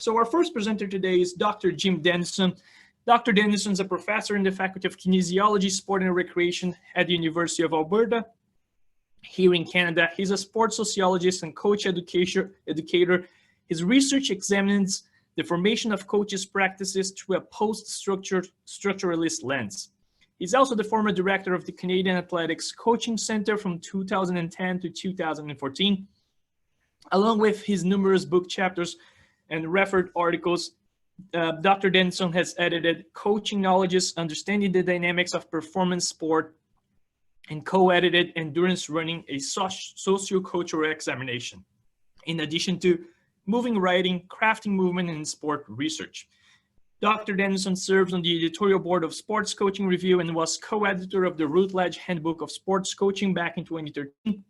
So our first presenter today is Dr. Jim Denison. Dr. Denison is a professor in the Faculty of Kinesiology, Sport and Recreation at the University of Alberta here in Canada. He's a sports sociologist and coach educator. His research examines the formation of coaches' practices through a post-structuralist lens. He's also the former director of the Canadian Athletics Coaching Center from 2010 to 2014. Along with his numerous book chapters and referred articles, Dr. Denison has edited Coaching Knowledges, Understanding the Dynamics of Performance Sport, and co-edited Endurance Running, a socio-cultural examination, in addition to Moving Writing, Crafting Movement, and Sport Research. Dr. Denison serves on the editorial board of Sports Coaching Review and was co-editor of the Routledge Handbook of Sports Coaching back in 2013.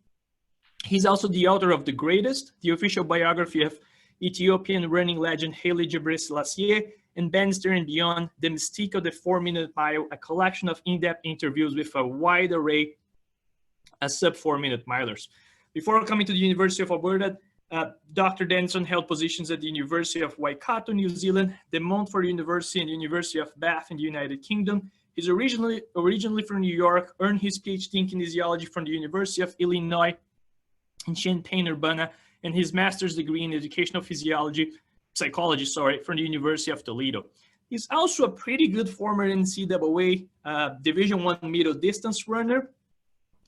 He's also the author of The Greatest, the official biography of Ethiopian running legend Haile Gebrselassie, and Bannister and Beyond, The Mystique of the 4-Minute Mile, a collection of in-depth interviews with a wide array of sub-4-minute milers. Before coming to the University of Alberta, Dr. Denison held positions at the University of Waikato, New Zealand, the Montfort University, and the University of Bath in the United Kingdom. He's originally from New York, earned his PhD in kinesiology from the University of Illinois in Champaign-Urbana, and his master's degree in educational psychology, from the University of Toledo. He's also a pretty good former NCAA Division I middle distance runner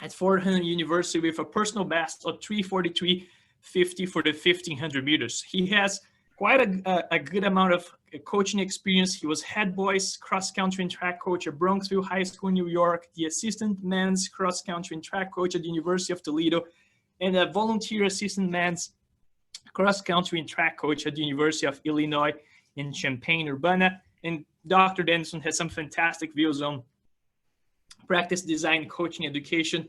at Fordham University with a personal best of 3:43.50 for the 1500 meters. He has quite a good amount of coaching experience. He was head boys cross-country and track coach at Bronxville High School in New York, the assistant men's cross-country and track coach at the University of Toledo, and a volunteer assistant men's cross-country and track coach at the University of Illinois in Champaign-Urbana. And Dr. Denison has some fantastic views on practice design, coaching, education.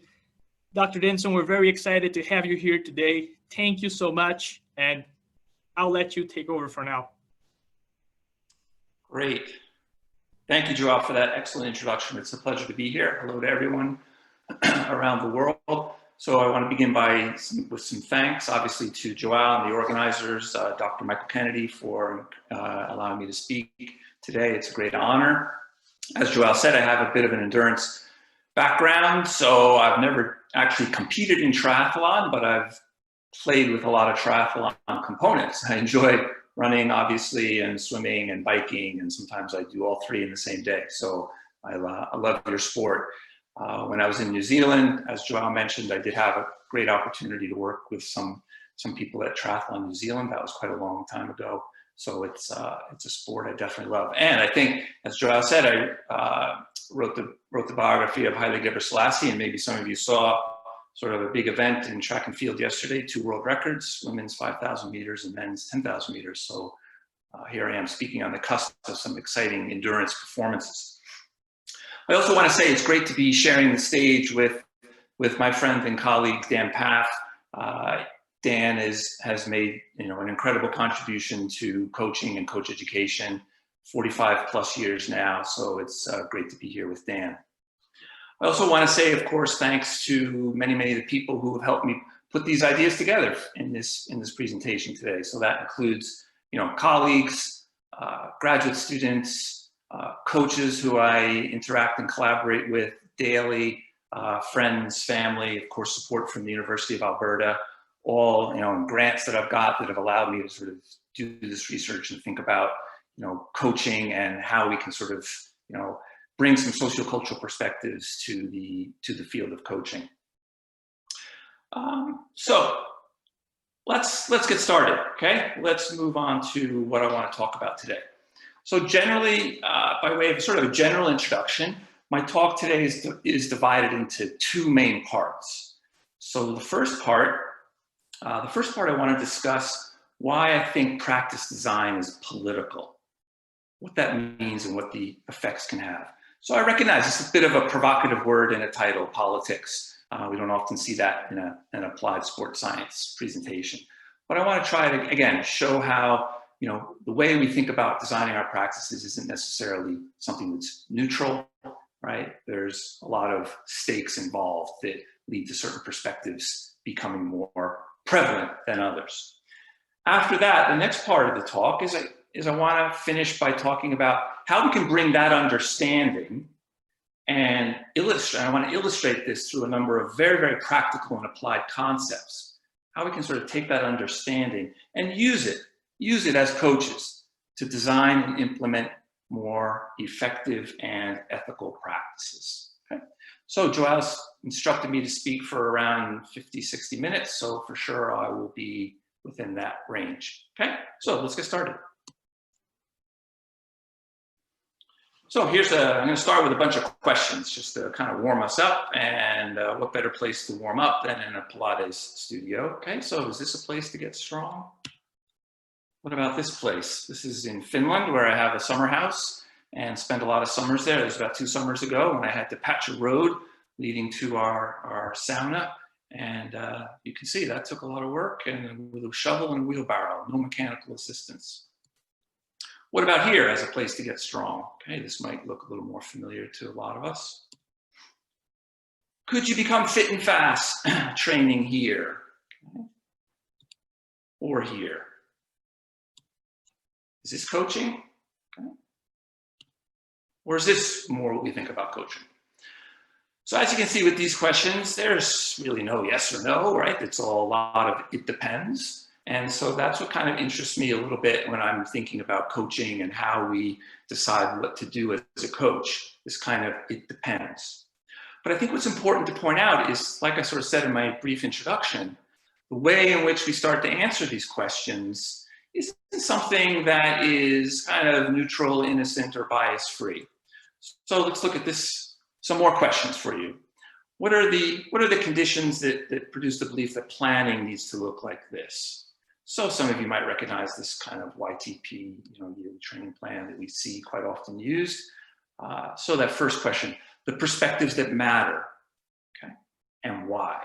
Dr. Denison, we're very excited to have you here today. Thank you so much, and I'll let you take over for now. Great. Thank you, Joao, for that excellent introduction. It's a pleasure to be here. Hello to everyone around the world. So I want to begin with some thanks, obviously, to Joao and the organizers, Dr. Michael Kennedy, for allowing me to speak today. It's a great honor. As Joao said, I have a bit of an endurance background, so I've never actually competed in triathlon, but I've played with a lot of triathlon components. I enjoy running, obviously, and swimming and biking, and sometimes I do all three in the same day. So I love your sport. When I was in New Zealand, as Joao mentioned, I did have a great opportunity to work with some people at Triathlon New Zealand. That was quite a long time ago. So it's a sport I definitely love. And I think, as Joao said, I wrote the biography of Haile Gebrselassie, and maybe some of you saw sort of a big event in track and field yesterday, 2 world records, women's 5,000 meters and men's 10,000 meters. So here I am speaking on the cusp of some exciting endurance performances. I also want to say it's great to be sharing the stage with my friend and colleague, Dan Paff. Dan has made an incredible contribution to coaching and coach education, 45 plus years now. So it's great to be here with Dan. I also want to say, of course, thanks to many of the people who have helped me put these ideas together in this presentation today. So that includes, colleagues, graduate students, coaches who I interact and collaborate with daily, friends, family, of course, support from the University of Alberta, all, and grants that I've got that have allowed me to sort of do this research and think about, coaching and how we can sort of, bring some sociocultural perspectives to the field of coaching. So let's get started, okay? Let's move on to what I want to talk about today. So generally, by way of sort of a general introduction, my talk today is divided into 2 main parts. So the first part I want to discuss why I think practice design is political, what that means and what the effects can have. So I recognize it's a bit of a provocative word in a title, politics. We don't often see that in an applied sports science presentation. But I want to try to, again, show how the way we think about designing our practices isn't necessarily something that's neutral, right? There's a lot of stakes involved that lead to certain perspectives becoming more prevalent than others. After that, the next part of the talk is I want to finish by talking about how we can bring that understanding and illustrate. I want to illustrate this through a number of very, very practical and applied concepts. How we can sort of take that understanding and use it as coaches to design and implement more effective and ethical practices. Okay? So Joel's instructed me to speak for around 50, 60 minutes. So for sure I will be within that range. Okay, so let's get started. So I'm going to start with a bunch of questions just to kind of warm us up, and what better place to warm up than in a Pilates studio. Okay, so is this a place to get strong? What about this place? This is in Finland, where I have a summer house and spent a lot of summers there. It was about 2 summers ago when I had to patch a road leading to our sauna. And you can see that took a lot of work, and with a shovel and wheelbarrow, no mechanical assistance. What about here as a place to get strong? Okay, this might look a little more familiar to a lot of us. Could you become fit and fast training here? Okay. Or here? Is this coaching? Okay. Or is this more what we think about coaching? So as you can see with these questions, there's really no yes or no, right? It's all a lot of it depends. And so that's what kind of interests me a little bit when I'm thinking about coaching and how we decide what to do as a coach, this kind of it depends. But I think what's important to point out is, like I sort of said in my brief introduction, the way in which we start to answer these questions isn't something that is kind of neutral, innocent, or bias-free. So let's look at this. Some more questions for you. What are the conditions that produce the belief that planning needs to look like this? So some of you might recognize this kind of YTP, yearly training plan that we see quite often used. So that first question, the perspectives that matter, okay, and why?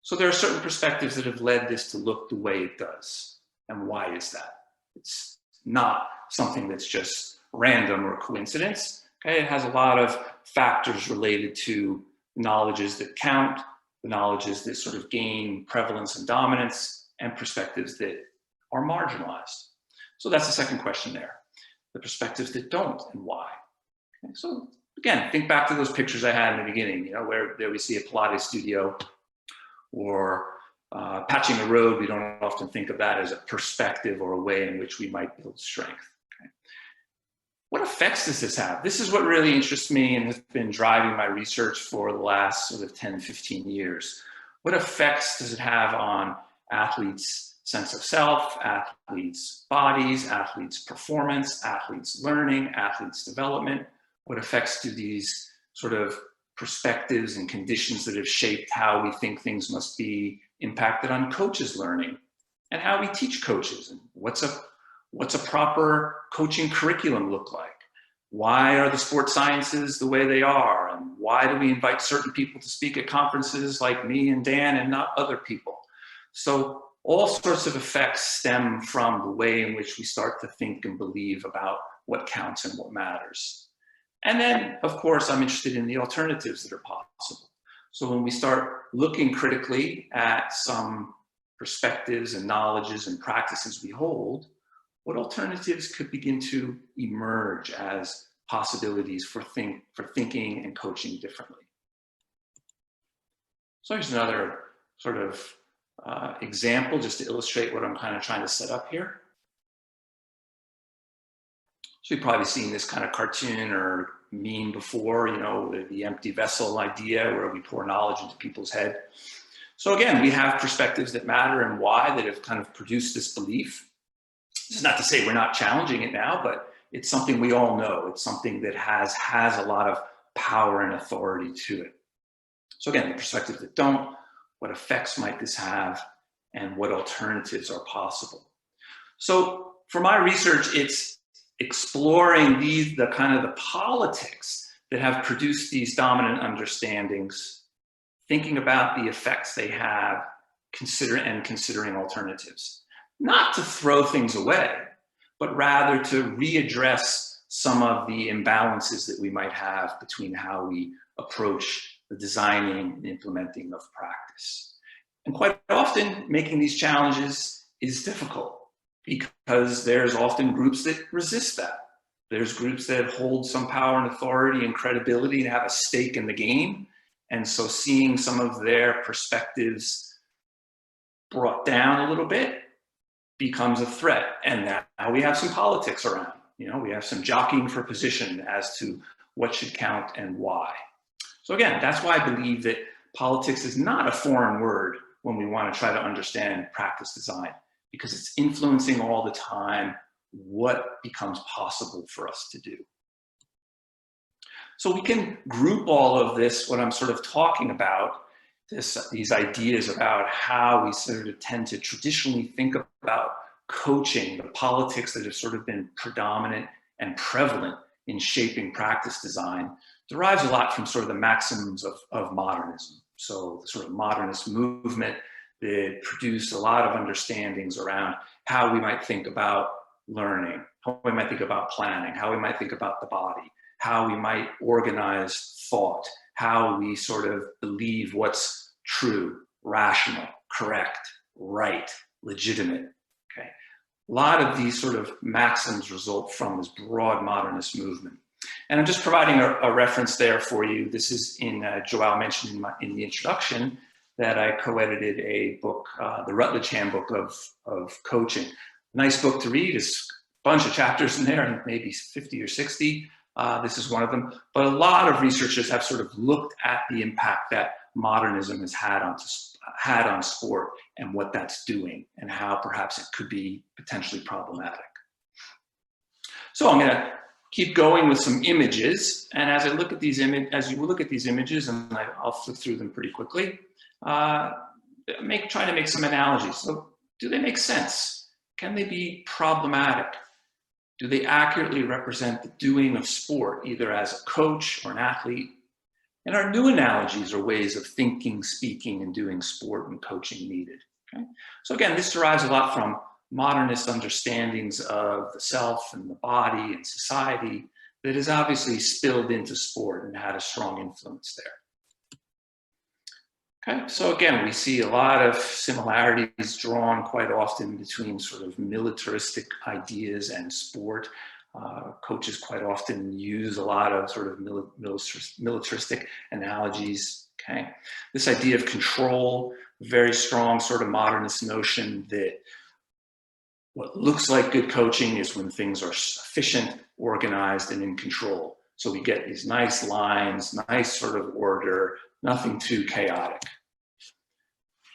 So there are certain perspectives that have led this to look the way it does. And why is that? It's not something that's just random or coincidence. Okay, it has a lot of factors related to knowledges that count, the knowledges that sort of gain prevalence and dominance, and perspectives that are marginalized. So that's the second question there. The perspectives that don't, and why. Okay, so again, think back to those pictures I had in the beginning, where there we see a Pilates studio or patching a road. We don't often think of that as a perspective or a way in which we might build strength. What effects does this have? This is what really interests me and has been driving my research for the last sort of 10, 15 years. What effects does it have on athletes' sense of self, athletes' bodies, athletes' performance, athletes' learning, athletes' development? What effects do these sort of perspectives and conditions that have shaped how we think things must be impacted on coaches' learning and how we teach coaches? And what's a proper coaching curriculum look like? Why are the sports sciences the way they are? And why do we invite certain people to speak at conferences like me and Dan and not other people? So all sorts of effects stem from the way in which we start to think and believe about what counts and what matters. And then, of course, I'm interested in the alternatives that are possible. So when we start looking critically at some perspectives and knowledges and practices we hold, what alternatives could begin to emerge as possibilities for thinking and coaching differently? So here's another sort of example just to illustrate what I'm kind of trying to set up here. So you've probably seen this kind of cartoon or meme before, the empty vessel idea where we pour knowledge into people's head. So again, we have perspectives that matter and why that have kind of produced this belief. This is not to say we're not challenging it now, but it's something we all know. It's something that has a lot of power and authority to it. So again, the perspectives that don't, what effects might this have, and what alternatives are possible. So for my research, it's exploring the kind of the politics that have produced these dominant understandings, thinking about the effects they have, considering alternatives. Not to throw things away, but rather to readdress some of the imbalances that we might have between how we approach the designing and implementing of practice. And quite often, making these challenges is difficult because there's often groups that resist that. There's groups that hold some power and authority and credibility and have a stake in the game. And so seeing some of their perspectives brought down a little bit becomes a threat. And now we have some politics around. You know, we have some jockeying for position as to what should count and why. So again, that's why I believe that politics is not a foreign word when we want to try to understand practice design, because it's influencing all the time what becomes possible for us to do. So we can group all of this, what I'm sort of talking about, these ideas about how we sort of tend to traditionally think about coaching, the politics that have sort of been predominant and prevalent in shaping practice design, derives a lot from sort of the maxims of modernism. So the sort of modernist movement that produced a lot of understandings around how we might think about learning, how we might think about planning, how we might think about the body, how we might organize thought, how we sort of believe what's true, rational, correct, right, legitimate. Okay. A lot of these sort of maxims result from this broad modernist movement. And I'm just providing a reference there for you. This is Joao mentioned in the introduction that I co-edited a book, the Rutledge Handbook of Coaching. Nice book to read. It's a bunch of chapters in there, maybe 50 or 60. This is one of them. But a lot of researchers have sort of looked at the impact that modernism has had on sport and what that's doing and how perhaps it could be potentially problematic. So I'm going to keep going with some images. And as I look at these images, and I'll flip through them pretty quickly, try to make some analogies. So do they make sense? Can they be problematic? Do they accurately represent the doing of sport, either as a coach or an athlete? And are new analogies or ways of thinking, speaking, and doing sport and coaching needed? Okay? So again, this derives a lot from modernist understandings of the self and the body and society that has obviously spilled into sport and had a strong influence there. Okay, so again, we see a lot of similarities drawn quite often between sort of militaristic ideas and sport. Coaches quite often use a lot of sort of militaristic analogies. Okay, this idea of control, very strong sort of modernist notion that what looks like good coaching is when things are efficient, organized, and in control. So we get these nice lines, nice sort of order, nothing too chaotic.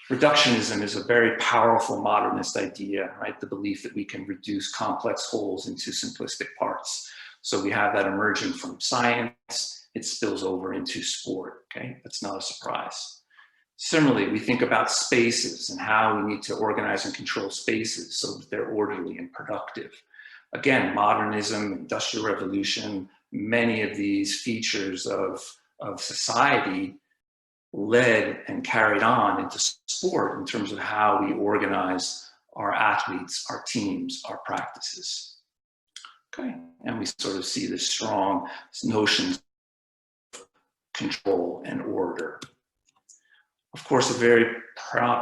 Reductionism is a very powerful modernist idea, right? The belief that we can reduce complex wholes into simplistic parts. So we have that emerging from science, it spills over into sport, okay? That's not a surprise. Similarly, we think about spaces and how we need to organize and control spaces so that they're orderly and productive. Again, modernism, industrial revolution, many of these features of society led and carried on into sport in terms of how we organize our athletes, our teams, our practices. Okay, and we sort of see this strong notions of control and order. Of course, a very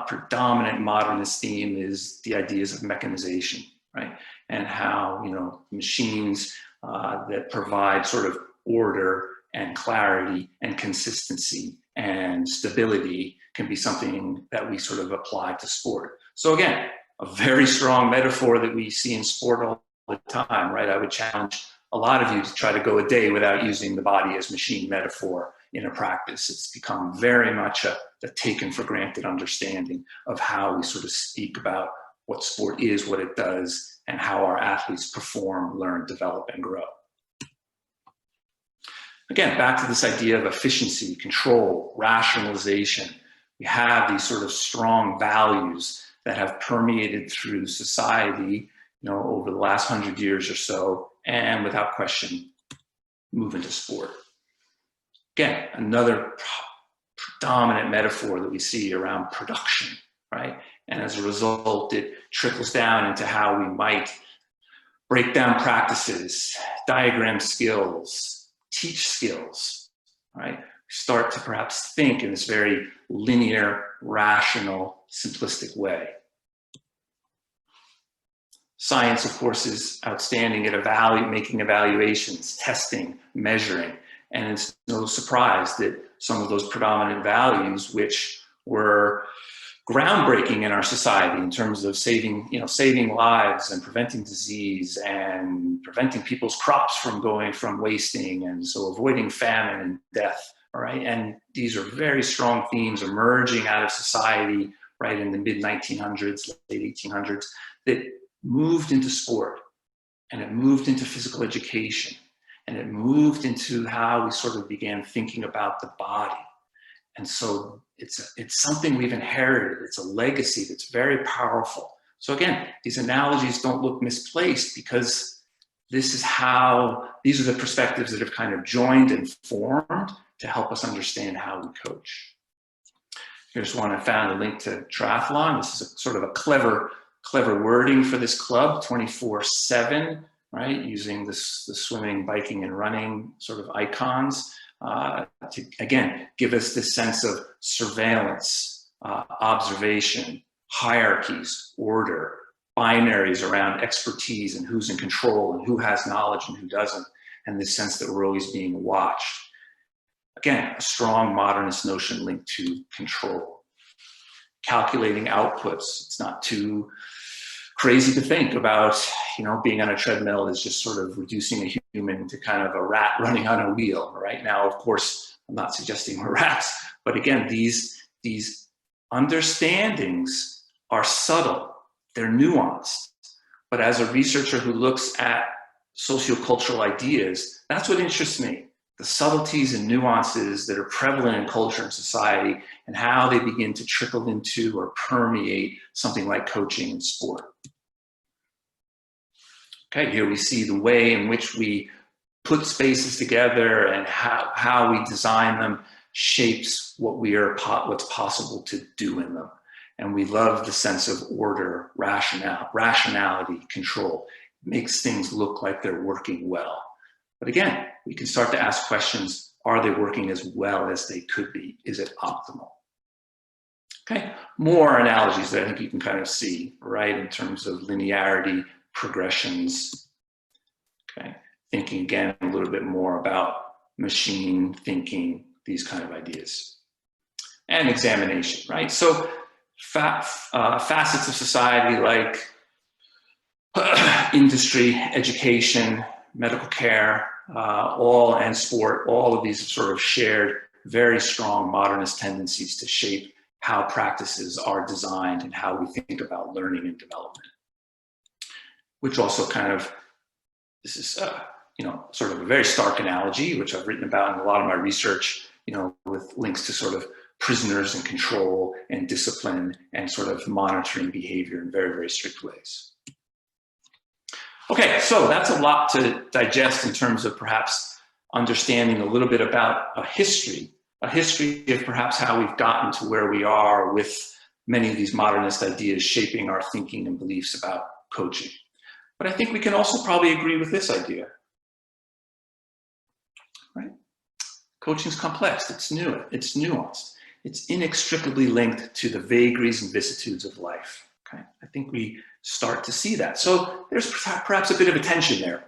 predominant modernist theme is the ideas of mechanization, right? And how, you know, machines that provide sort of order and clarity and consistency and stability can be something that we sort of apply to sport. So again, a very strong metaphor that we see in sport all the time, right? I would challenge a lot of you to try to go a day without using the body as machine metaphor in a practice. It's become very much a taken for granted understanding of how we sort of speak about what sport is, what it does, and how our athletes perform, learn, develop, and grow. Again, back to this idea of efficiency, control, rationalization. We have these sort of strong values that have permeated through society, you know, over the last 100 years or so, and without question, move into sport. Again, another predominant metaphor that we see around production, right? And as a result, it trickles down into how we might break down practices, diagram skills, teach skills, right? Start to perhaps think in this very linear, rational, simplistic way. Science, of course, is outstanding at making evaluations, testing, measuring. And it's no surprise that some of those predominant values, which were groundbreaking in our society in terms of saving lives and preventing disease and preventing people's crops from wasting, and so avoiding famine and death, all right? And these are very strong themes emerging out of society, right, in the mid-1900s, late 1800s, that moved into sport, and it moved into physical education, and it moved into how we sort of began thinking about the body. And so it's something we've inherited. It's a legacy that's very powerful. So again, these analogies don't look misplaced, because these are the perspectives that have kind of joined and formed to help us understand how we coach. Here's one I found, a link to triathlon. This is sort of a clever wording for this club, 24/7, right? Using the swimming, biking, and running sort of icons to, again, give us this sense of surveillance, observation, hierarchies, order, binaries around expertise and who's in control and who has knowledge and who doesn't, and this sense that we're always being watched. Again, a strong modernist notion linked to control. Calculating outputs. It's not too crazy to think about, being on a treadmill is just sort of reducing a human to kind of a rat running on a wheel. Right now, of course, I'm not suggesting we're rats, but again, these understandings are subtle, they're nuanced. But as a researcher who looks at sociocultural ideas, that's what interests me. The subtleties and nuances that are prevalent in culture and society, and how they begin to trickle into or permeate something like coaching and sport. Okay, here we see the way in which we put spaces together and how we design them shapes what's possible to do in them. And we love the sense of order, rationality, control. It makes things look like they're working well. But again, we can start to ask questions, are they working as well as they could be? Is it optimal? Okay, more analogies that I think you can kind of see, right, in terms of linearity, progressions. Okay, thinking again a little bit more about machine thinking, these kind of ideas. And examination, right? So facets of society like industry, education, medical care, and sport, all of these have sort of shared very strong modernist tendencies to shape how practices are designed and how we think about learning and development. Which also kind of, this is sort of a very stark analogy, which I've written about in a lot of my research, with links to sort of prisoners and control and discipline and sort of monitoring behavior in very, very strict ways. Okay, so that's a lot to digest in terms of perhaps understanding a little bit about a history of perhaps how we've gotten to where we are with many of these modernist ideas shaping our thinking and beliefs about coaching. But I think we can also probably agree with this idea, right? Coaching is complex, it's nuanced, it's inextricably linked to the vagaries and vicissitudes of life, okay? I think we start to see that. So there's perhaps a bit of a tension there.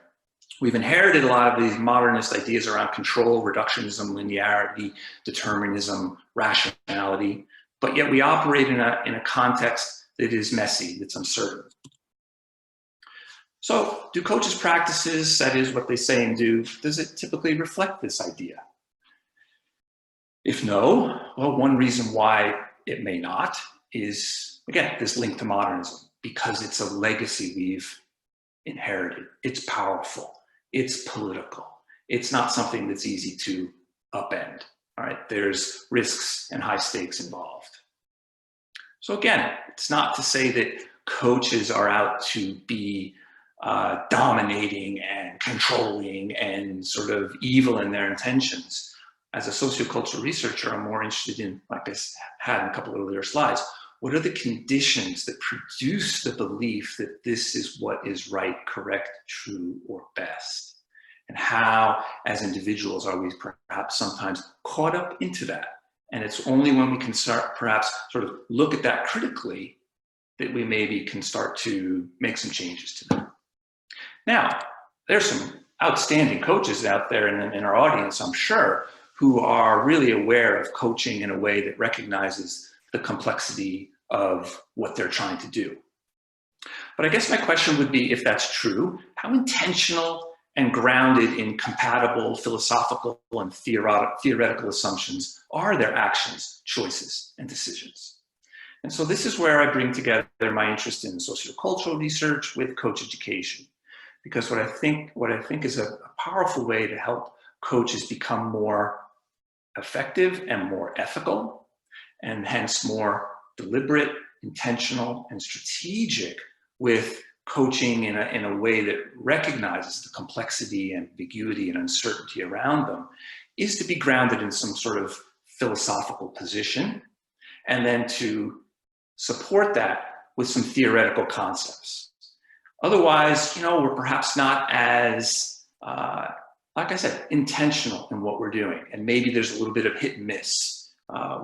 We've inherited a lot of these modernist ideas around control, reductionism, linearity, determinism, rationality, but yet we operate in a context that is messy, that's uncertain. So do coaches' practices, that is what they say and do, does it typically reflect this idea? If no, well, one reason why it may not is, again, this link to modernism, because it's a legacy we've inherited. It's powerful, it's political. It's not something that's easy to upend, all right? There's risks and high stakes involved. So again, it's not to say that coaches are out to be dominating and controlling and sort of evil in their intentions. As a sociocultural researcher, I'm more interested in, like I had in a couple of earlier slides, what are the conditions that produce the belief that this is what is right, correct, true, or best? And how, as individuals, are we perhaps sometimes caught up into that? And it's only when we can start perhaps sort of look at that critically that we maybe can start to make some changes to them. Now, there's some outstanding coaches out there in our audience, I'm sure, who are really aware of coaching in a way that recognizes the complexity of what they're trying to do. But I guess my question would be, if that's true, how intentional and grounded in compatible philosophical and theoretical assumptions are their actions, choices, and decisions? And so this is where I bring together my interest in sociocultural research with coach education, because what I think is a powerful way to help coaches become more effective and more ethical, and hence more deliberate, intentional, and strategic with coaching in a way that recognizes the complexity, ambiguity, and uncertainty around them, is to be grounded in some sort of philosophical position, and then to support that with some theoretical concepts. Otherwise, we're perhaps not as, like I said, intentional in what we're doing. And maybe there's a little bit of hit and miss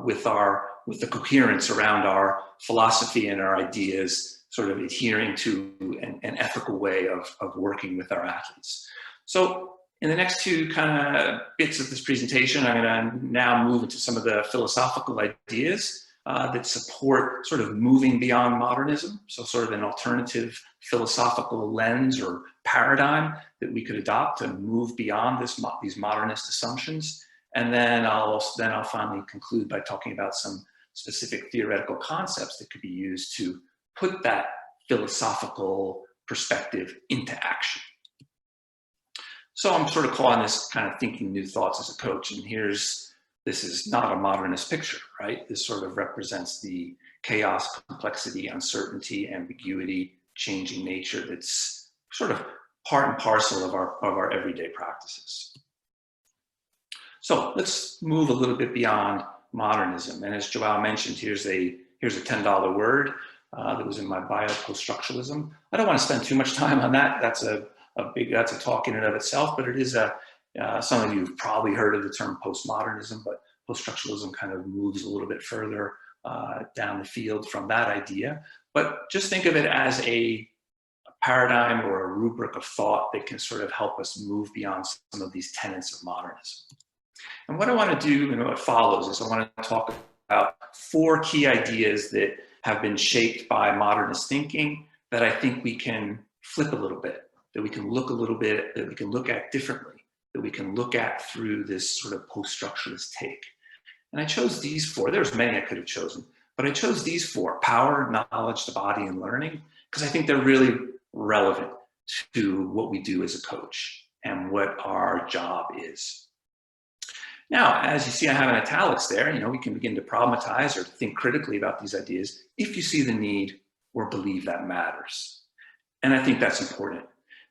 with the coherence around our philosophy and our ideas, sort of adhering to an ethical way of working with our athletes. So in the next two kind of bits of this presentation, I'm going to now move into some of the philosophical ideas that support sort of moving beyond modernism. So sort of an alternative philosophical lens or paradigm that we could adopt to move beyond these modernist assumptions. And then I'll finally conclude by talking about some specific theoretical concepts that could be used to put that philosophical perspective into action. So I'm sort of calling this kind of thinking new thoughts as a coach. And this is not a modernist picture, right? This sort of represents the chaos, complexity, uncertainty, ambiguity, changing nature that's sort of part and parcel of our everyday practices. So let's move a little bit beyond modernism. And as Joao mentioned, here's a $10 word that was in my bio, poststructuralism. I don't want to spend too much time on that. That's a talk in and of itself, but it is some of you have probably heard of the term postmodernism, but poststructuralism kind of moves a little bit further down the field from that idea. But just think of it as a paradigm or a rubric of thought that can sort of help us move beyond some of these tenets of modernism. And what I want to do and what follows is I want to talk about 4 key ideas that have been shaped by modernist thinking that I think we can flip a little bit, that we can look a little bit, that we can look at differently, that we can look at through this sort of post-structuralist take. And I chose these 4. There's many I could have chosen, but I chose these 4: power, knowledge, the body, and learning, because I think they're really relevant to what we do as a coach and what our job is. Now, as you see, I have in italics there, we can begin to problematize or to think critically about these ideas if you see the need or believe that matters. And I think that's important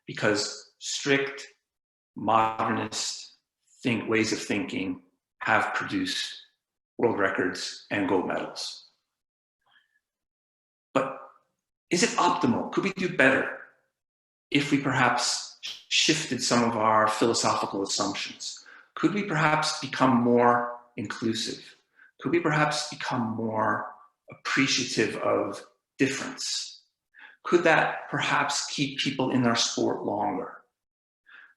because strict modernist ways of thinking have produced world records and gold medals. But is it optimal? Could we do better if we perhaps shifted some of our philosophical assumptions? Could we perhaps become more inclusive? Could we perhaps become more appreciative of difference? Could that perhaps keep people in our sport longer?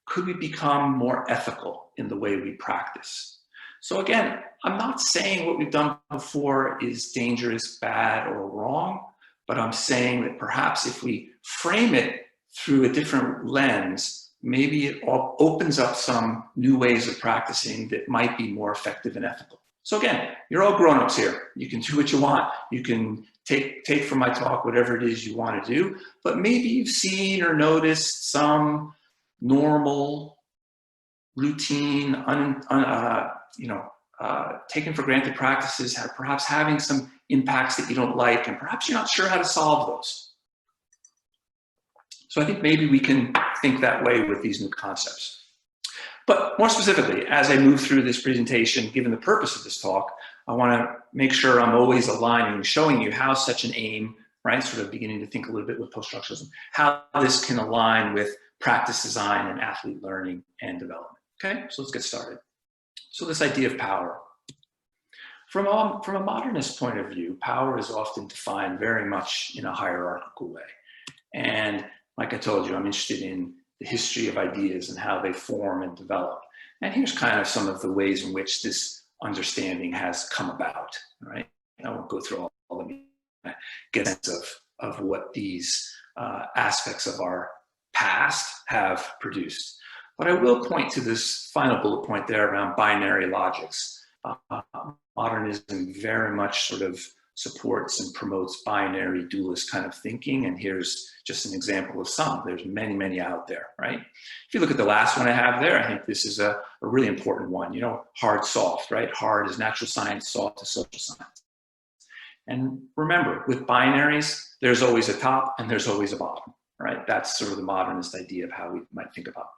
Could we become more ethical in the way we practice? So again, I'm not saying what we've done before is dangerous, bad, or wrong, but I'm saying that perhaps if we frame it through a different lens, maybe it opens up some new ways of practicing that might be more effective and ethical. So again, you're all grown-ups here. You can do what you want. You can take from my talk whatever it is you want to do, but maybe you've seen or noticed some normal, routine, taken for granted practices, perhaps having some impacts that you don't like, and perhaps you're not sure how to solve those. So I think maybe we can think that way with these new concepts. But more specifically, as I move through this presentation, given the purpose of this talk, I want to make sure I'm always aligning, showing you how such an aim, right, sort of beginning to think a little bit with post-structuralism, how this can align with practice design and athlete learning and development. Okay, so let's get started. So this idea of power. From a modernist point of view, power is often defined very much in a hierarchical way. And like I told you, I'm interested in the history of ideas and how they form and develop. And here's kind of some of the ways in which this understanding has come about, right? I won't go through all of them, get a sense of what these aspects of our past have produced. But I will point to this final bullet point there around binary logics. Modernism very much sort of supports and promotes binary dualist kind of thinking. And here's just an example of some. There's many, many out there, right? If you look at the last one I have there, I think this is a really important one, you know, hard, soft, right? Hard is natural science, soft is social science. And remember, with binaries, there's always a top and there's always a bottom, right? That's sort of the modernist idea of how we might think about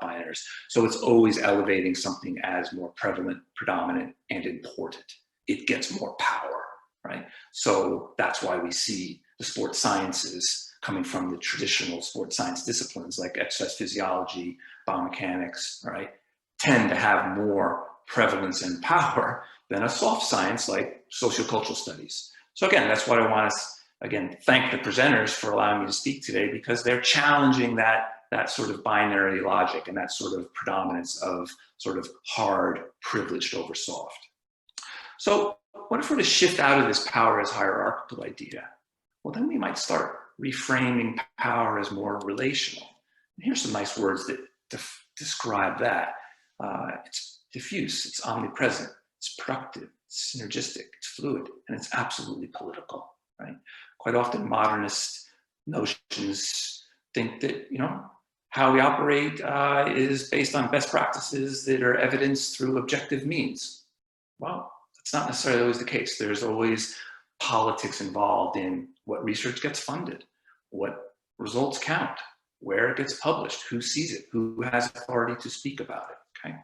binaries. So it's always elevating something as more prevalent, predominant, and important. It gets more power, right? So that's why we see the sports sciences coming from the traditional sports science disciplines like exercise physiology, biomechanics, right? Tend to have more prevalence and power than a soft science like sociocultural studies. So again, that's what I want to, again, thank the presenters for allowing me to speak today, because they're challenging that sort of binary logic and that sort of predominance of sort of hard, privileged over soft. So what if we're to shift out of this power as hierarchical idea? Well, then we might start reframing power as more relational. And here's some nice words that describe that. It's diffuse, it's omnipresent, it's productive, it's synergistic, it's fluid, and it's absolutely political, right? Quite often modernist notions think that, you know, how we operate is based on best practices that are evidenced through objective means. Well, that's not necessarily always the case. There's always politics involved in what research gets funded, what results count, where it gets published, who sees it, who has authority to speak about it, okay?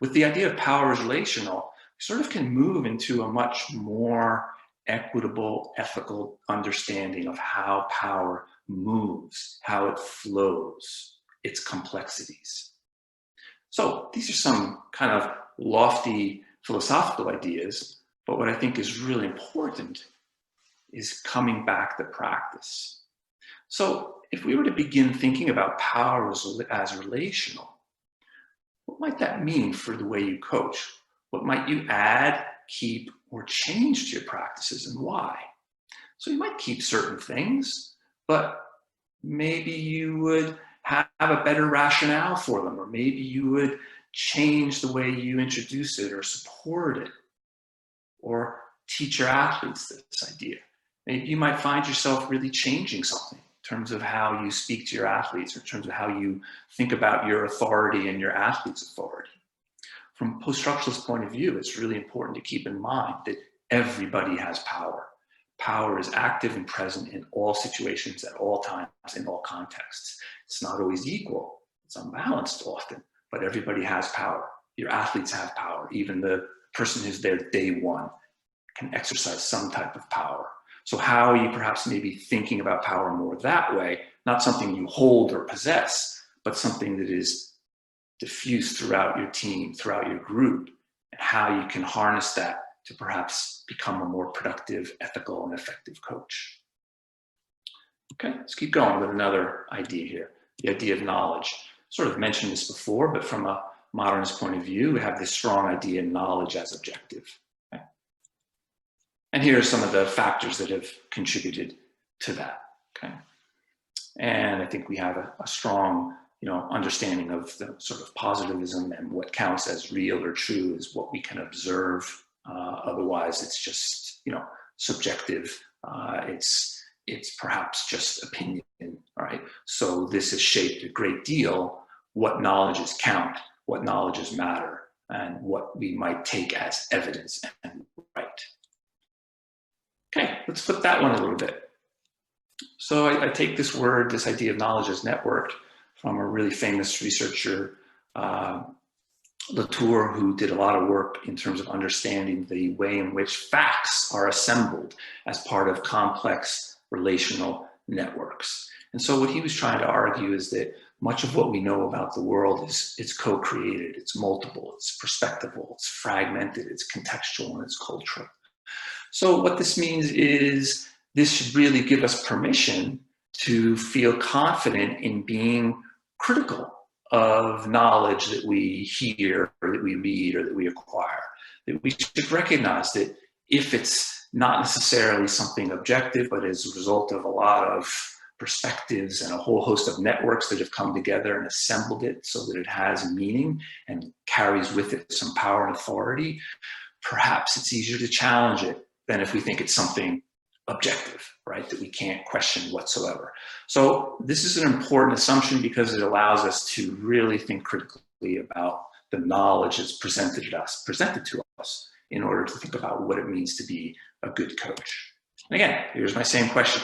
With the idea of power as relational, we sort of can move into a much more equitable, ethical understanding of how power moves, how it flows, its complexities. So these are some kind of lofty philosophical ideas, but what I think is really important is coming back to practice. So if we were to begin thinking about power as relational, what might that mean for the way you coach? What might you add, keep, or change to your practices, and why? So you might keep certain things, but maybe you would have a better rationale for them, or maybe you would change the way you introduce it or support it, or teach your athletes this idea. Maybe you might find yourself really changing something in terms of how you speak to your athletes, or in terms of how you think about your authority and your athlete's authority. From a post-structuralist point of view, it's really important to keep in mind that everybody has power. Power is active and present in all situations, at all times, in all contexts. It's not always equal. It's unbalanced often, but everybody has power. Your athletes have power. Even the person who's there day one can exercise some type of power. So how are you perhaps maybe thinking about power more that way? Not something you hold or possess, but something that is diffuse throughout your team, throughout your group, and how you can harness that to perhaps become a more productive, ethical, and effective coach. Okay, let's keep going with another idea here, the idea of knowledge. Sort of mentioned this before, but from a modernist point of view, we have this strong idea of knowledge as objective. Okay? And here are some of the factors that have contributed to that. Okay, and I think we have a strong, you know, understanding of the sort of positivism, and what counts as real or true is what we can observe. Otherwise, it's just, you know, subjective. It's perhaps just opinion, right? So this has shaped a great deal what knowledges count, what knowledges matter, and what we might take as evidence and right. Okay, let's flip that one a little bit. So I take this word, this idea of knowledge as networked, from a really famous researcher, Latour, who did a lot of work in terms of understanding the way in which facts are assembled as part of complex relational networks. And so what he was trying to argue is that much of what we know about the world it's co-created, it's multiple, it's perspectival, it's fragmented, it's contextual, and it's cultural. So what this means is this should really give us permission to feel confident in being critical of knowledge that we hear or that we read or that we acquire. That we should recognize that if it's not necessarily something objective, but as a result of a lot of perspectives and a whole host of networks that have come together and assembled it so that it has meaning and carries with it some power and authority, perhaps it's easier to challenge it than if we think it's something objective, right, that we can't question whatsoever. So this is an important assumption because it allows us to really think critically about the knowledge that's presented to us in order to think about what it means to be a good coach. And again, here's my same question.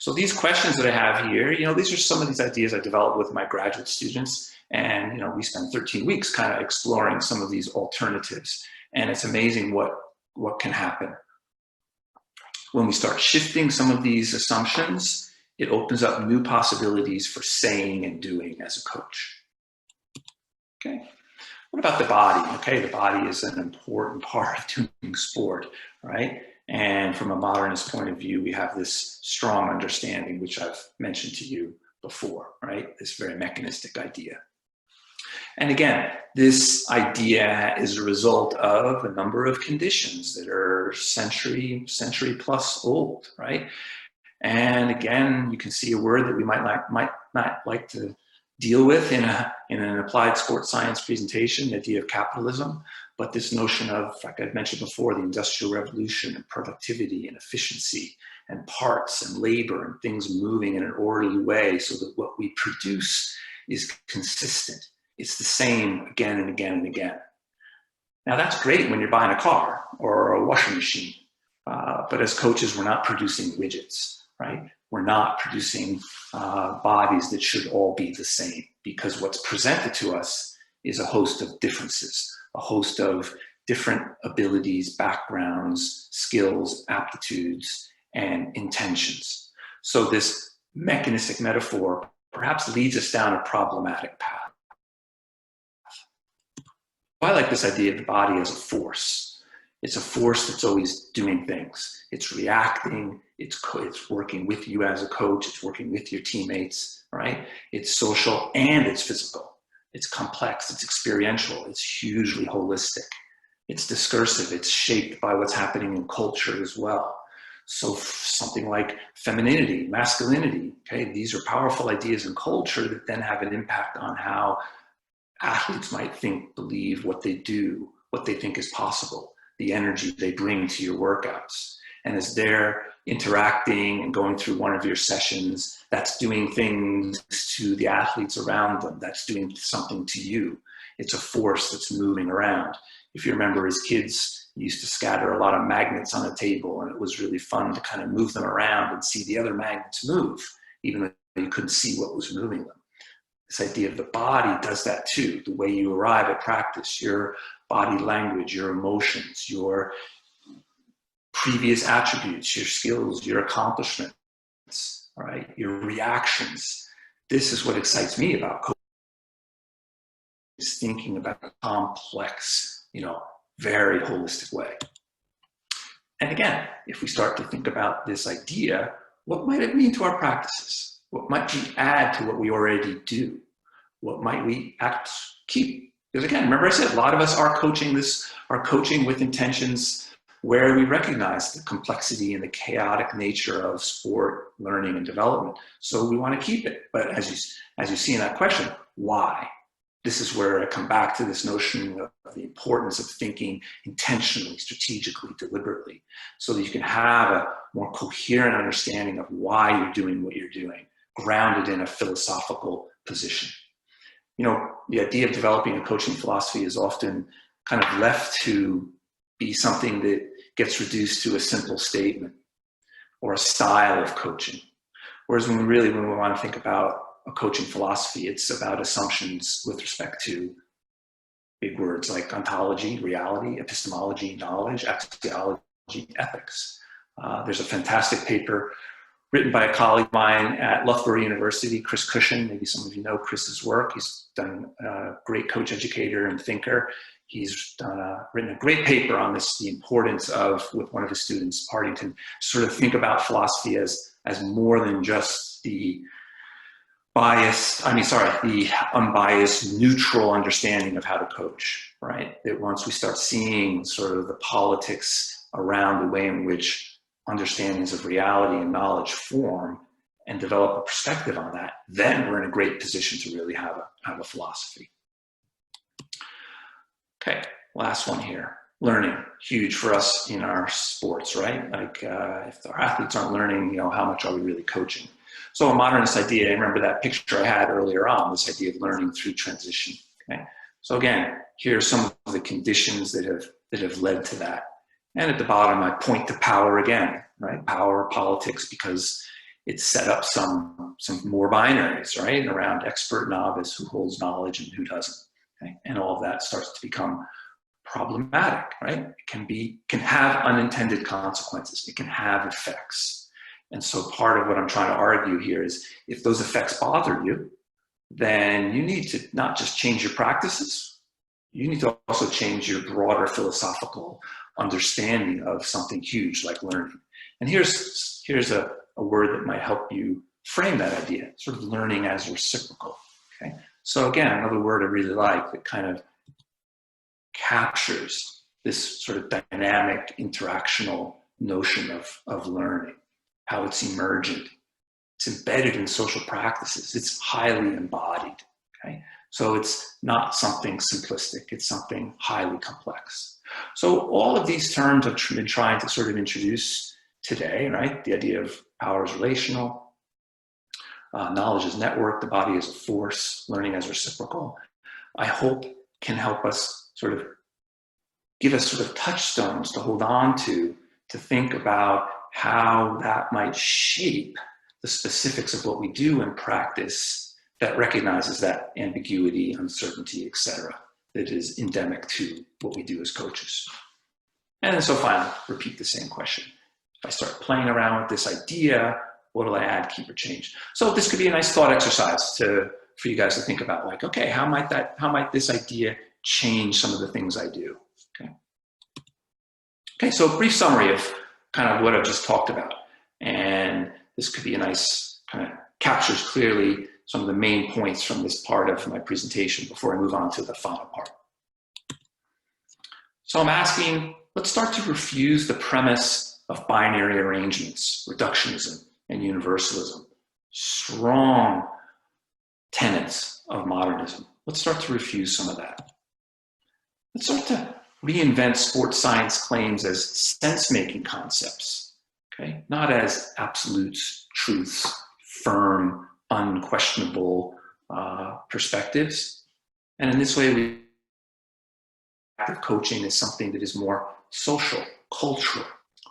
So these questions that I have here, these are some of these ideas I developed with my graduate students, and we spent 13 weeks kind of exploring some of these alternatives, and it's amazing what can happen. When we start shifting some of these assumptions, it opens up new possibilities for saying and doing as a coach. Okay. What about the body? Okay, the body is an important part of doing sport, right? And from a modernist point of view, we have this strong understanding, which I've mentioned to you before, right? This very mechanistic idea. And again, this idea is a result of a number of conditions that are century plus old, right? And again, you can see a word that we might not like to deal with in an applied sports science presentation, the idea of capitalism, but this notion of, like I've mentioned before, the Industrial Revolution and productivity and efficiency and parts and labor and things moving in an orderly way so that what we produce is consistent. It's the same again and again and again. Now that's great when you're buying a car or a washing machine, but as coaches, we're not producing widgets, right? We're not producing bodies that should all be the same, because what's presented to us is a host of differences, a host of different abilities, backgrounds, skills, aptitudes, and intentions. So this mechanistic metaphor perhaps leads us down a problematic path. I like this idea of the body as a force. It's a force that's always doing things. It's reacting, it's working with you as a coach, it's working with your teammates, right? It's social and it's physical. It's complex, it's experiential, it's hugely holistic. It's discursive, it's shaped by what's happening in culture as well. So something like femininity, masculinity, okay? These are powerful ideas in culture that then have an impact on how athletes might think, believe, what they do, what they think is possible, the energy they bring to your workouts. And as they're interacting and going through one of your sessions, that's doing things to the athletes around them. That's doing something to you. It's a force that's moving around. If you remember, as kids, you used to scatter a lot of magnets on a table, and it was really fun to kind of move them around and see the other magnets move, even though you couldn't see what was moving them. This idea of the body does that too. The way you arrive at practice, your body language, your emotions, your previous attributes, your skills, your accomplishments, all right, your reactions. This is what excites me about coaching, is thinking about a complex, very holistic way. And again, if we start to think about this idea, what might it mean to our practices? What might we add to what we already do? What might we keep? Because again, remember I said, a lot of us are coaching with intentions where we recognize the complexity and the chaotic nature of sport, learning, and development. So we want to keep it. But as you see in that question, why? This is where I come back to this notion of the importance of thinking intentionally, strategically, deliberately, so that you can have a more coherent understanding of why you're doing what you're doing, grounded in a philosophical position. The idea of developing a coaching philosophy is often kind of left to be something that gets reduced to a simple statement or a style of coaching. Whereas when we want to think about a coaching philosophy, it's about assumptions with respect to big words like ontology, reality, epistemology, knowledge, axiology, ethics. There's a fantastic paper written by a colleague of mine at Loughborough University, Chris Cushion. Maybe some of you know Chris's work. He's done a great coach, educator, and thinker. He's written a great paper on this, the importance of, with one of his students, Partington, sort of think about philosophy as more than just the the unbiased, neutral understanding of how to coach, right? That once we start seeing sort of the politics around the way in which understandings of reality and knowledge form and develop a perspective on that, then we're in a great position to really have a philosophy. Okay, last one here. Learning, huge for us in our sports, right? Like if our athletes aren't learning, how much are we really coaching? So a modernist idea, I remember that picture I had earlier on, this idea of learning through transition, okay? So again, here are some of the conditions that have led to that. And at the bottom, I point to power again, right? Power, politics, because it's set up some more binaries, right? Around expert, novice, who holds knowledge and who doesn't, okay? And all of that starts to become problematic, right? It can have unintended consequences. It can have effects. And so part of what I'm trying to argue here is if those effects bother you, then you need to not just change your practices, you need to also change your broader philosophical understanding of something huge like learning. And here's a word that might help you frame that idea, sort of learning as reciprocal, okay? So again, another word I really like that kind of captures this sort of dynamic interactional notion of learning, how it's emergent. It's embedded in social practices. It's highly embodied, okay? So it's not something simplistic. It's something highly complex. So all of these terms I've been trying to sort of introduce today, right? The idea of power is relational, knowledge is network, the body is a force, learning as reciprocal, I hope can help us sort of give us sort of touchstones to hold on to think about how that might shape the specifics of what we do in practice that recognizes that ambiguity, uncertainty, etc., that is endemic to what we do as coaches. And then so finally, repeat the same question. If I start playing around with this idea, what will I add, keep, or change? So this could be a nice thought exercise for you guys to think about, like, okay, how might this idea change some of the things I do? Okay, so a brief summary of kind of what I've just talked about. And this could be a nice, kind of captures clearly some of the main points from this part of my presentation before I move on to the final part. So I'm asking, let's start to refuse the premise of binary arrangements, reductionism, and universalism, strong tenets of modernism. Let's start to refuse some of that. Let's start to reinvent sports science claims as sense-making concepts, okay? Not as absolutes, truths, firm, unquestionable perspectives. And in this way, active coaching is something that is more social, cultural,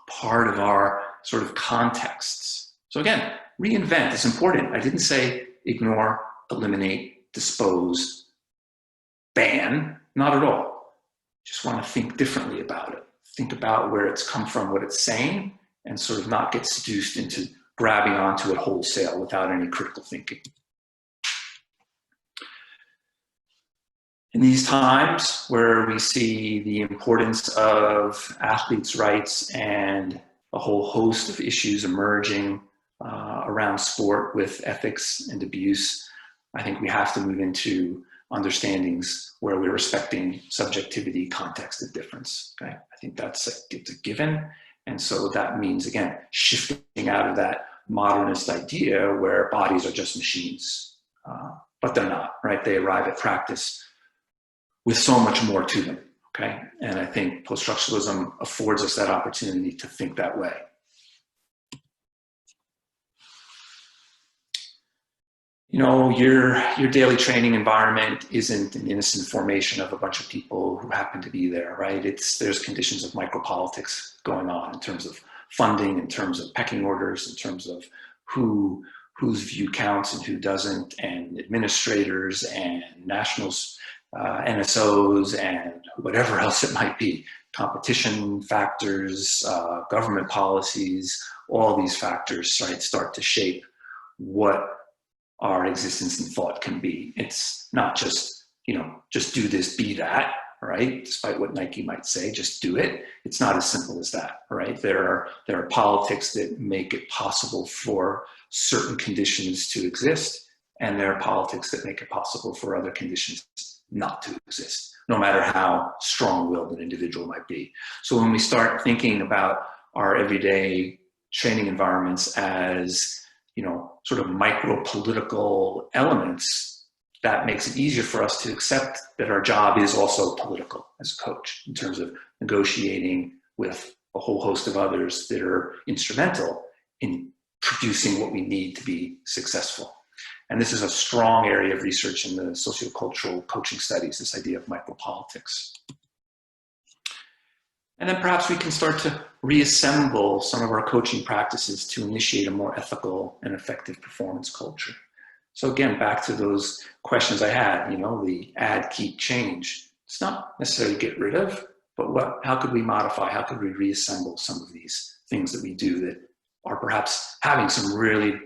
part of our sort of contexts. So again, reinvent is important. I didn't say ignore, eliminate, dispose, ban, not at all. Just want to think differently about it. Think about where it's come from, what it's saying, and sort of not get seduced into grabbing onto it wholesale without any critical thinking. In these times where we see the importance of athletes' rights and a whole host of issues emerging around sport with ethics and abuse, I think we have to move into understandings where we're respecting subjectivity, context, and difference. Okay, I think it's a given. And so that means, again, shifting out of that modernist idea where bodies are just machines, but they're not, right? They arrive at practice with so much more to them, okay? And I think post-structuralism affords us that opportunity to think that way. Your daily training environment isn't an innocent formation of a bunch of people who happen to be there, right? There's conditions of micropolitics going on in terms of funding, in terms of pecking orders, in terms of whose view counts and who doesn't, and administrators and nationals NSOs and whatever else it might be, competition factors, government policies, all these factors, right, start to shape what our existence and thought can be. It's not just, just do this, be that, right? Despite what Nike might say, just do it. It's not as simple as that, right? There are politics that make it possible for certain conditions to exist, and there are politics that make it possible for other conditions not to exist, no matter how strong-willed an individual might be. So when we start thinking about our everyday training environments as, sort of micro-political elements, that makes it easier for us to accept that our job is also political as a coach, in terms of negotiating with a whole host of others that are instrumental in producing what we need to be successful. And this is a strong area of research in the sociocultural coaching studies, this idea of micropolitics. And then perhaps we can start to reassemble some of our coaching practices to initiate a more ethical and effective performance culture. So again, back to those questions I had, the add, keep, change. It's not necessarily get rid of, but how could we modify? How could we reassemble some of these things that we do that are perhaps having some really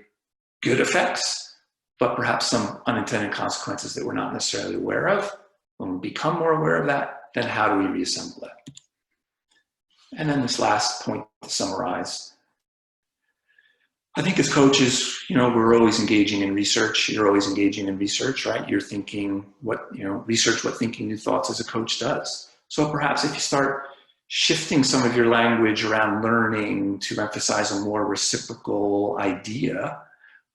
good effects, but perhaps some unintended consequences that we're not necessarily aware of? When we become more aware of that, then how do we reassemble that? And then this last point to summarize. I think as coaches, we're always engaging in research. You're always engaging in research, right? You're thinking research what thinking new thoughts as a coach does. So perhaps if you start shifting some of your language around learning to emphasize a more reciprocal idea,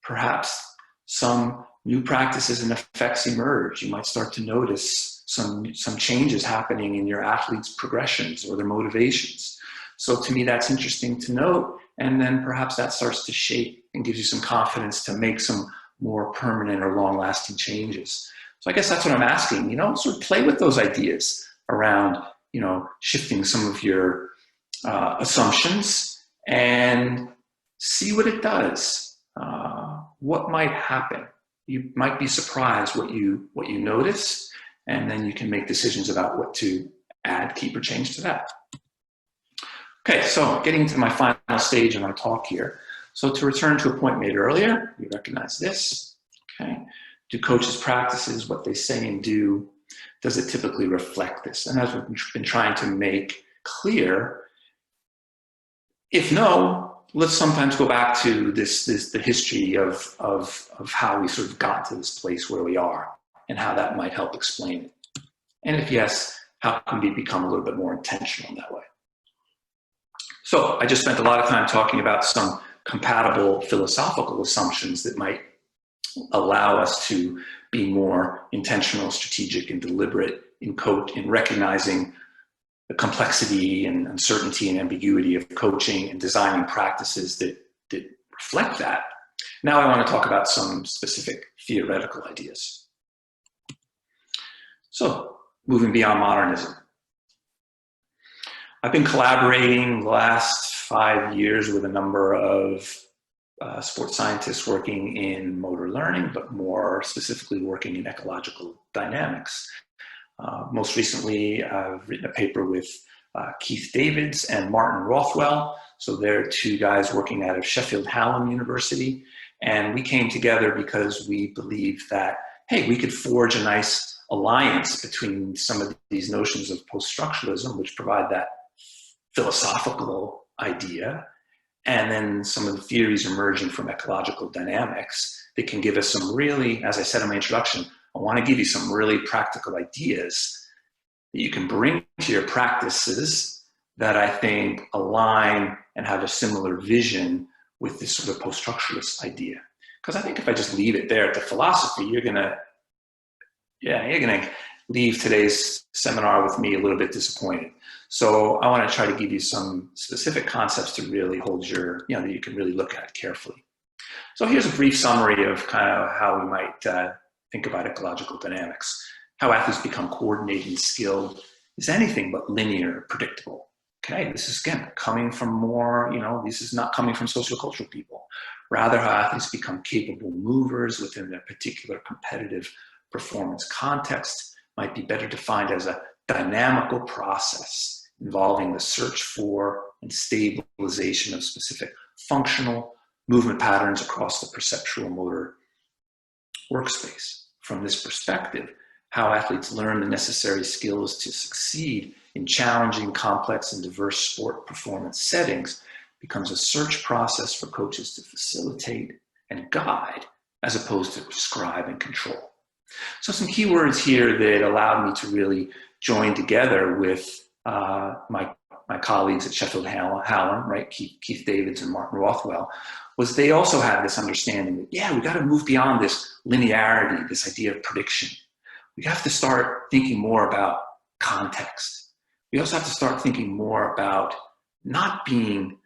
perhaps some new practices and effects emerge. You might start to notice some changes happening in your athletes' progressions or their motivations. So to me, that's interesting to note. And then perhaps that starts to shape and gives you some confidence to make some more permanent or long-lasting changes. So I guess that's what I'm asking, sort of play with those ideas around, shifting some of your assumptions and see what it does. What might happen? You might be surprised what you notice, and then you can make decisions about what to add, keep, or change to that. Okay, so getting to my final stage of my talk here. So to return to a point made earlier, we recognize this, okay? Do coaches' practices, what they say and do, does it typically reflect this? And as we've been trying to make clear, if no, let's sometimes go back to the history of how we sort of got to this place where we are and how that might help explain it. And if yes, how can we become a little bit more intentional in that way? So I just spent a lot of time talking about some compatible philosophical assumptions that might allow us to be more intentional, strategic, and deliberate in recognizing the complexity and uncertainty and ambiguity of coaching and designing practices that reflect that. Now I want to talk about some specific theoretical ideas. So moving beyond modernism. I've been collaborating the last 5 years with a number of sports scientists working in motor learning, but more specifically working in ecological dynamics. Most recently, I've written a paper with Keith Davids and Martin Rothwell. So they're two guys working out of Sheffield Hallam University. And we came together because we believed that, hey, we could forge a nice alliance between some of these notions of post-structuralism, which provide that philosophical idea, and then some of the theories emerging from ecological dynamics that can give us some really, as I said in my introduction, I want to give you some really practical ideas that you can bring to your practices that I think align and have a similar vision with this sort of post-structuralist idea. Because I think if I just leave it there at the philosophy, you're gonna leave today's seminar with me a little bit disappointed. So I want to try to give you some specific concepts to really hold your, that you can really look at carefully. So here's a brief summary of kind of how we might think about ecological dynamics. How athletes become coordinated and skilled is anything but linear, predictable. Okay, this is again coming from more, this is not coming from sociocultural people. Rather, how athletes become capable movers within a particular competitive performance context, might be better defined as a dynamical process involving the search for and stabilization of specific functional movement patterns across the perceptual motor workspace. From this perspective, how athletes learn the necessary skills to succeed in challenging, complex, and diverse sport performance settings becomes a search process for coaches to facilitate and guide, as opposed to prescribe and control. So some key words here that allowed me to really join together with my colleagues at Sheffield Hallam, right, Keith Davids and Martin Rothwell, was they also had this understanding that, yeah, we got to move beyond this linearity, this idea of prediction. We have to start thinking more about context. We also have to start thinking more about not being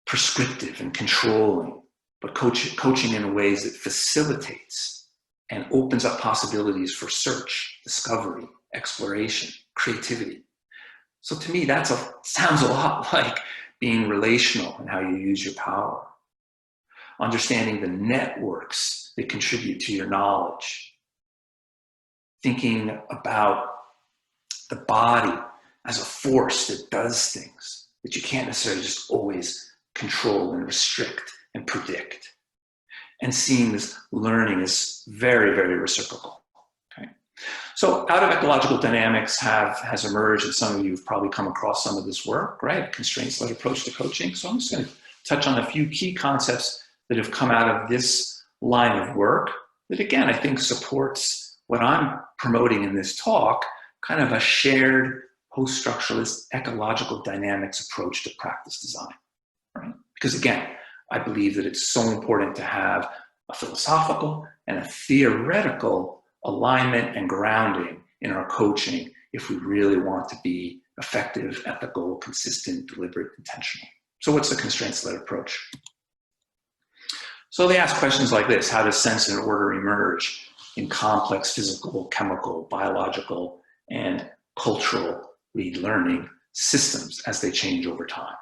prescriptive and controlling, but coaching in ways that facilitates and opens up possibilities for search, discovery, exploration, creativity. So to me, sounds a lot like being relational and how you use your power. Understanding the networks that contribute to your knowledge. Thinking about the body as a force that does things that you can't necessarily just always control and restrict and predict. And seeing this learning is very, very reciprocal. Okay? So out of ecological dynamics has emerged, and some of you have probably come across some of this work, right? Constraints-led approach to coaching. So I'm just going to touch on a few key concepts that have come out of this line of work that, again, I think supports what I'm promoting in this talk, kind of a shared post-structuralist ecological dynamics approach to practice design, right? Because again, I believe that it's so important to have a philosophical and a theoretical alignment and grounding in our coaching if we really want to be effective, ethical, consistent, deliberate, intentional. So what's the constraints-led approach? So they ask questions like this: how does sense and order emerge in complex physical, chemical, biological, and cultural learning systems as they change over time?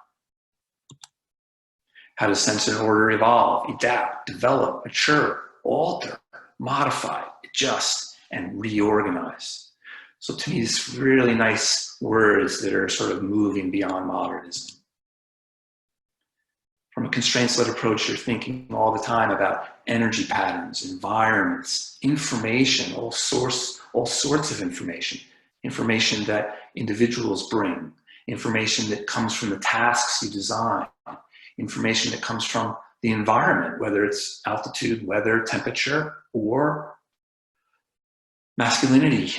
How does sense and order evolve, adapt, develop, mature, alter, modify, adjust, and reorganize? So to me, it's really nice words that are sort of moving beyond modernism. From a constraints-led approach, you're thinking all the time about energy patterns, environments, information, all sorts of information. Information that individuals bring, information that comes from the tasks you design, information that comes from the environment, whether it's altitude, weather, temperature, or masculinity,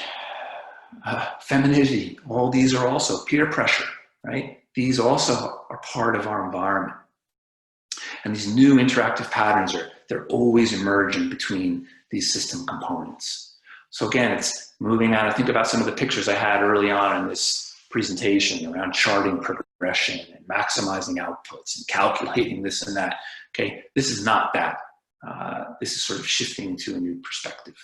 femininity. All these are also peer pressure, right? These also are part of our environment. And these new interactive patterns they're always emerging between these system components. So again, it's moving on. I think about some of the pictures I had early on in this presentation around charting progression and maximizing outputs and calculating this and that. Okay, this is not that. This is sort of shifting to a new perspective.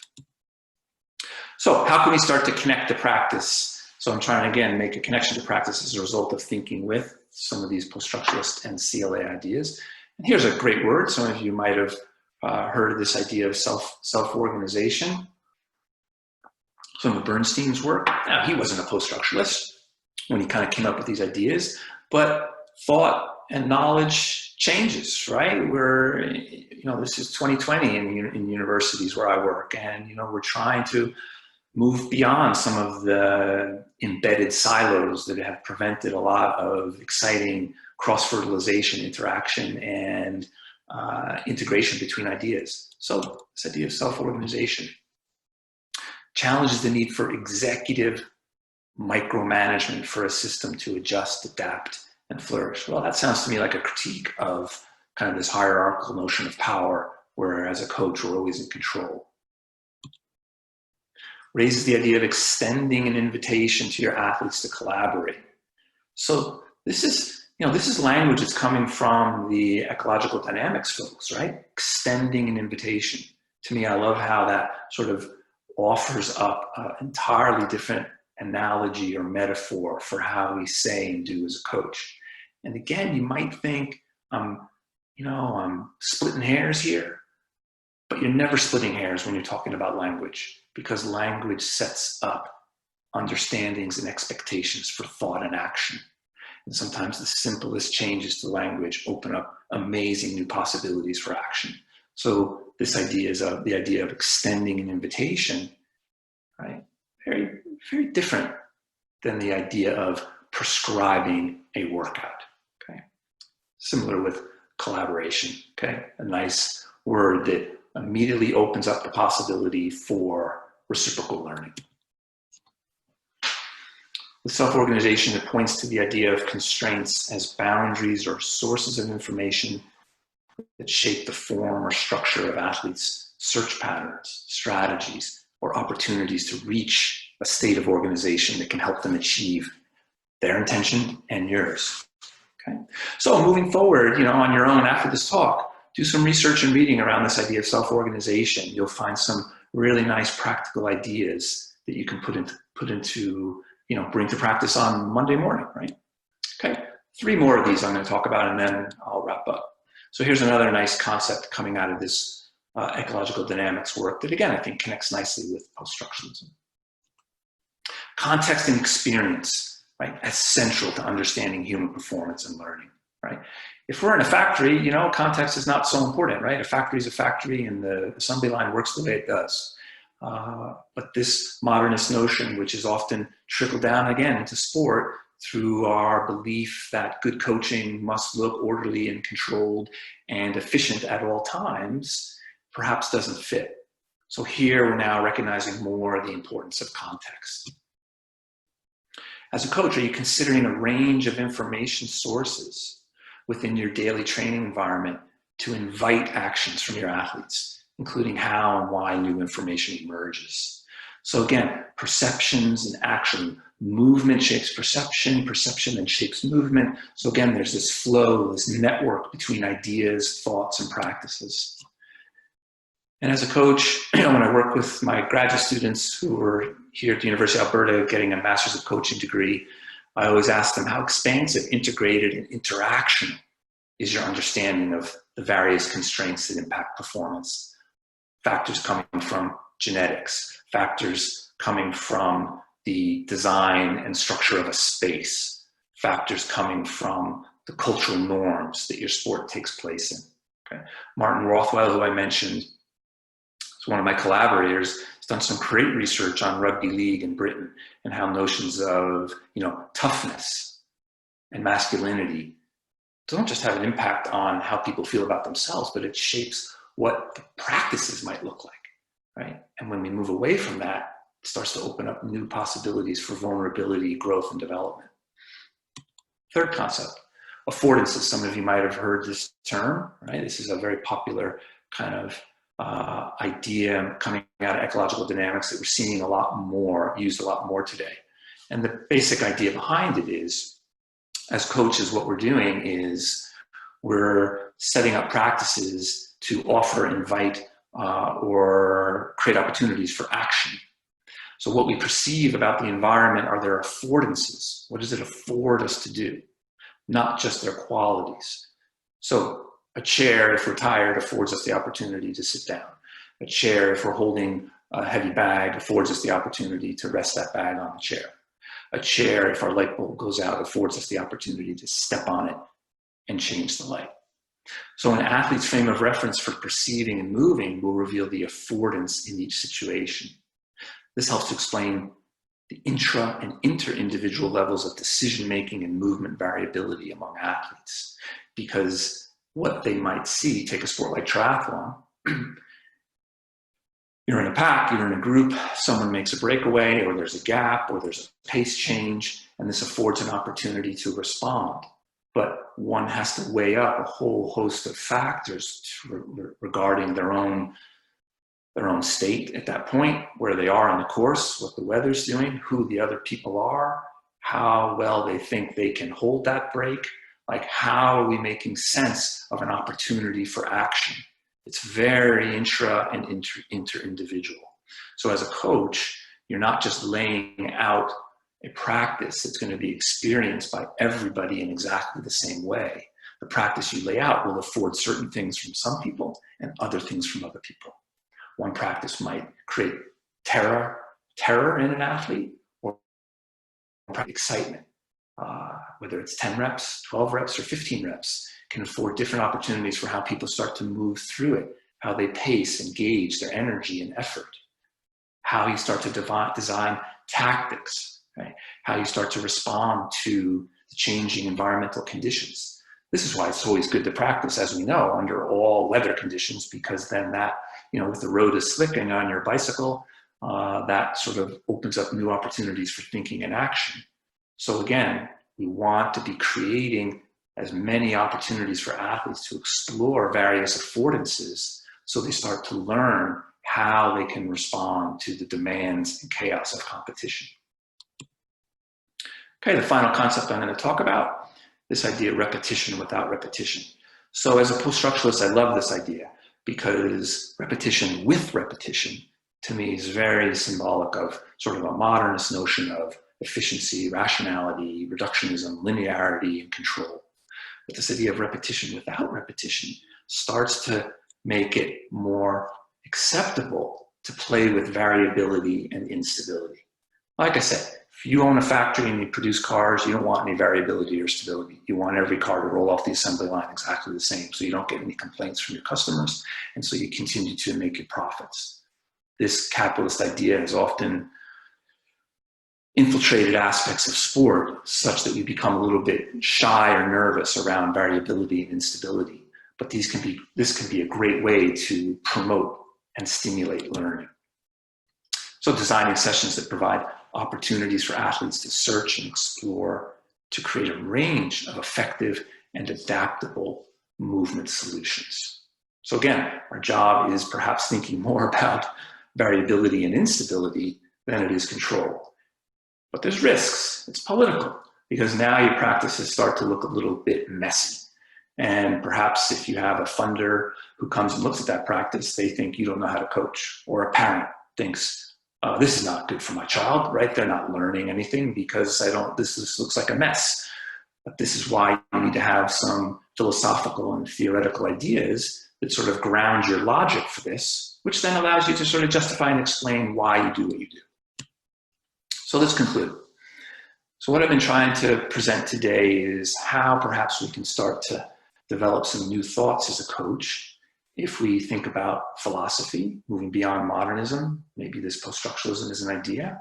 So how can we start to connect to practice? So I'm trying to, again, make a connection to practice as a result of thinking with some of these post-structuralist and CLA ideas. And here's a great word. Some of you might have heard of this idea of self-organization. Some of Bernstein's work. Now, he wasn't a post-structuralist when he kind of came up with these ideas, but thought and knowledge changes, right? This is 2020 in universities where I work, and, we're trying to move beyond some of the embedded silos that have prevented a lot of exciting cross-fertilization, interaction, and integration between ideas. So this idea of self-organization challenges the need for executive micromanagement for a system to adjust, adapt, and flourish. Well, that sounds to me like a critique of kind of this hierarchical notion of power, where as a coach, we're always in control. Raises the idea of extending an invitation to your athletes to collaborate. So this is language that's coming from the ecological dynamics folks, right? Extending an invitation. To me, I love how that sort of offers up an entirely different analogy or metaphor for how we say and do as a coach. And again, you might think, I'm splitting hairs here, But you're never splitting hairs when you're talking about language, because language sets up understandings and expectations for thought and action. And sometimes the simplest changes to language open up amazing new possibilities for action. So this idea is the idea of extending an invitation, right? Very, very different than the idea of prescribing a workout, okay? Similar with collaboration, okay? A nice word that immediately opens up the possibility for reciprocal learning. With self-organization, it points to the idea of constraints as boundaries or sources of information that shape the form or structure of athletes' search patterns, strategies, or opportunities to reach a state of organization that can help them achieve their intention and yours. Okay? So moving forward, on your own after this talk, do some research and reading around this idea of self-organization. You'll find some really nice practical ideas that you can bring to practice on Monday morning, right? Okay, 3 more of these I'm going to talk about, and then I'll wrap up. So here's another nice concept coming out of this ecological dynamics work that, again, I think connects nicely with post-structuralism. Context and experience, right? Essential to understanding human performance and learning, right? If we're in a factory, context is not so important, right? A factory is a factory, and the assembly line works the way it does. But this modernist notion, which is often trickled down again into sport through our belief that good coaching must look orderly and controlled and efficient at all times, perhaps doesn't fit. So here we're now recognizing more the importance of context. As a coach, are you considering a range of information sources within your daily training environment to invite actions from your athletes, including how and why new information emerges? So again, perceptions and action. Movement shapes perception, perception then shapes movement. So again, there's this flow, this network between ideas, thoughts, and practices. And as a coach, when I work with my graduate students who are here at the University of Alberta getting a Master's of Coaching degree, I always ask them, how expansive, integrated, and interactional is your understanding of the various constraints that impact performance? Factors coming from genetics, factors coming from the design and structure of a space, factors coming from the cultural norms that your sport takes place in. Okay? Martin Rothwell, who I mentioned, is one of my collaborators, has done some great research on rugby league in Britain and how notions of toughness and masculinity don't just have an impact on how people feel about themselves, but it shapes what the practices might look like, right? And when we move away from that, it starts to open up new possibilities for vulnerability, growth, and development. Third concept, affordances. Some of you might have heard this term, right? This is a very popular kind of idea coming out of ecological dynamics that we're seeing used a lot more today. And the basic idea behind it is, as coaches, what we're doing is we're setting up practices to offer, invite, or create opportunities for action. So what we perceive about the environment are their affordances. What does it afford us to do? Not just their qualities. So a chair, if we're tired, affords us the opportunity to sit down. A chair, if we're holding a heavy bag, affords us the opportunity to rest that bag on the chair. A chair, if our light bulb goes out, affords us the opportunity to step on it and change the light. So an athlete's frame of reference for perceiving and moving will reveal the affordance in each situation. This helps to explain the intra and inter-individual levels of decision-making and movement variability among athletes. Because what they might see, take a sport like triathlon, you're in a pack, you're in a group, someone makes a breakaway, or there's a gap, or there's a pace change, and this affords an opportunity to respond. But one has to weigh up a whole host of factors regarding their own state at that point, where they are in the course, what the weather's doing, who the other people are, how well they think they can hold that break, like how are we making sense of an opportunity for action? It's very intra and inter-individual. So as a coach, you're not just laying out a practice that's going to be experienced by everybody in exactly the same way. The practice you lay out will afford certain things from some people and other things from other people. One practice might create terror in an athlete, or excitement. Whether it's 10 reps, 12 reps, or 15 reps, can afford different opportunities for how people start to move through it, how they pace, engage their energy and effort, how you start to design tactics, right? How you start to respond to the changing environmental conditions. This is why it's always good to practice, as we know, under all weather conditions, because then that, if the road is slicking on your bicycle, that sort of opens up new opportunities for thinking and action. So again, we want to be creating as many opportunities for athletes to explore various affordances so they start to learn how they can respond to the demands and chaos of competition. Okay, the final concept I'm going to talk about, this idea of repetition without repetition. So as a post-structuralist, I love this idea because repetition with repetition, to me, is very symbolic of sort of a modernist notion of efficiency, rationality, reductionism, linearity, and control. But this idea of repetition without repetition starts to make it more acceptable to play with variability and instability. Like I said, if you own a factory and you produce cars, you don't want any variability or stability. You want every car to roll off the assembly line exactly the same, so you don't get any complaints from your customers, and so you continue to make your profits. This capitalist idea has often infiltrated aspects of sport such that you become a little bit shy or nervous around variability and instability. But this can be a great way to promote and stimulate learning. So designing sessions that provide opportunities for athletes to search and explore, to create a range of effective and adaptable movement solutions. So again, our job is perhaps thinking more about variability and instability than it is control. But there's risks. It's political, because now your practices start to look a little bit messy. And perhaps if you have a funder who comes and looks at that practice, they think you don't know how to coach, or a parent thinks, this is not good for my child, right? They're not learning anything because this looks like a mess. But this is why you need to have some philosophical and theoretical ideas that sort of ground your logic for this, which then allows you to sort of justify and explain why you do what you do. So let's conclude. So what I've been trying to present today is how perhaps we can start to develop some new thoughts as a coach. If we think about philosophy, moving beyond modernism, maybe this post-structuralism is an idea,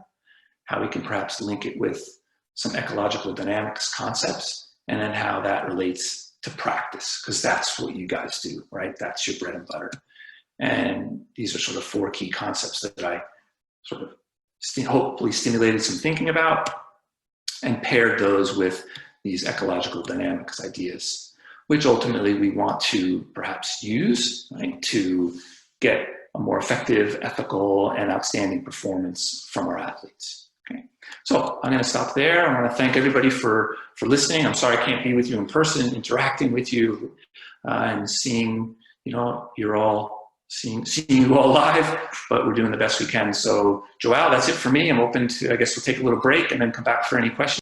how we can perhaps link it with some ecological dynamics concepts, and then how that relates to practice, because that's what you guys do, right? That's your bread and butter. And these are sort of 4 key concepts that I sort of hopefully stimulated some thinking about, and paired those with these ecological dynamics ideas, which ultimately we want to perhaps use, right, to get a more effective, ethical, and outstanding performance from our athletes. Okay, so I'm going to stop there. I want to thank everybody for listening. I'm sorry I can't be with you in person, interacting with you, and seeing you all live, but we're doing the best we can. So Joelle, that's it for me. I'm open to, I guess we'll take a little break and then come back for any questions.